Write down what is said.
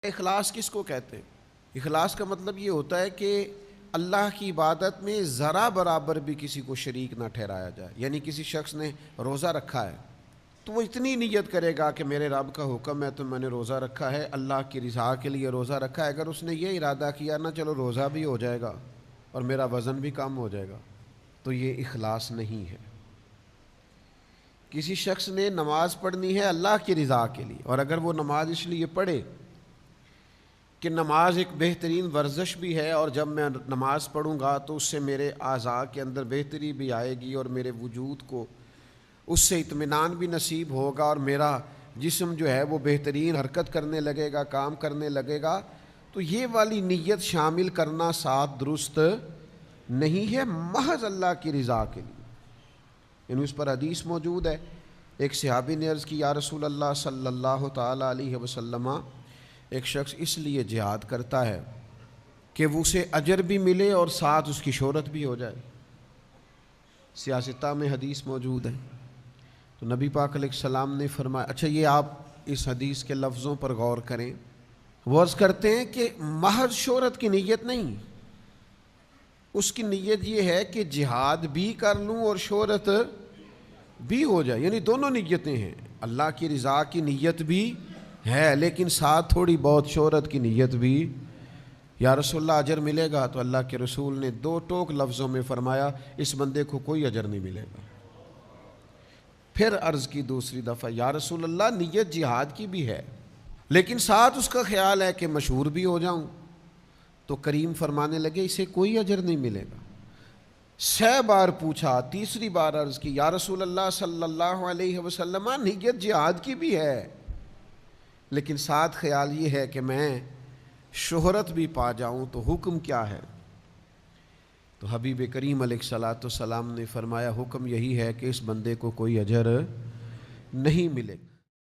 اخلاص کس کو کہتے ہیں؟ اخلاص کا مطلب یہ ہوتا ہے کہ اللہ کی عبادت میں ذرا برابر بھی کسی کو شریک نہ ٹھہرایا جائے. یعنی کسی شخص نے روزہ رکھا ہے تو وہ اتنی نیت کرے گا کہ میرے رب کا حکم ہے تو میں نے روزہ رکھا ہے، اللہ کی رضا کے لیے روزہ رکھا ہے. اگر اس نے یہ ارادہ کیا نا چلو روزہ بھی ہو جائے گا اور میرا وزن بھی کم ہو جائے گا، تو یہ اخلاص نہیں ہے. کسی شخص نے نماز پڑھنی ہے اللہ کی رضا کے لیے، اور اگر وہ نماز اس لیے پڑھے کہ نماز ایک بہترین ورزش بھی ہے اور جب میں نماز پڑھوں گا تو اس سے میرے اعضاء کے اندر بہتری بھی آئے گی اور میرے وجود کو اس سے اطمینان بھی نصیب ہوگا اور میرا جسم جو ہے وہ بہترین حرکت کرنے لگے گا، کام کرنے لگے گا، تو یہ والی نیت شامل کرنا ساتھ درست نہیں ہے. محض اللہ کی رضا کے لیے. یعنی اس پر حدیث موجود ہے، ایک صحابی نے عرض کی یا رسول اللہ صلی اللہ تعالیٰ علیہ وسلم، ایک شخص اس لیے جہاد کرتا ہے کہ وہ اسے اجر بھی ملے اور ساتھ اس کی شہرت بھی ہو جائے. سیاستہ میں حدیث موجود ہے. تو نبی پاک علیہ السلام نے فرمایا اچھا یہ آپ اس حدیث کے لفظوں پر غور کریں. وہ عرض کرتے ہیں کہ محض شہرت کی نیت نہیں، اس کی نیت یہ ہے کہ جہاد بھی کر لوں اور شہرت بھی ہو جائے. یعنی دونوں نیتیں ہیں، اللہ کی رضا کی نیت بھی ہے لیکن ساتھ تھوڑی بہت شہرت کی نیت بھی. یا رسول اللہ اجر ملے گا؟ تو اللہ کے رسول نے دو ٹوک لفظوں میں فرمایا اس بندے کو کوئی اجر نہیں ملے گا. پھر عرض کی دوسری دفعہ یا رسول اللہ نیت جہاد کی بھی ہے لیکن ساتھ اس کا خیال ہے کہ مشہور بھی ہو جاؤں. تو کریم فرمانے لگے اسے کوئی اجر نہیں ملے گا. 6 بار پوچھا، تیسری بار عرض کی یا رسول اللہ صلی اللہ علیہ وسلم نیت جہاد کی بھی ہے لیکن ساتھ خیال یہ ہے کہ میں شہرت بھی پا جاؤں، تو حکم کیا ہے؟ تو حبیب کریم علیہ الصلوۃ والسلام نے فرمایا حکم یہی ہے کہ اس بندے کو کوئی اجر نہیں ملے گا.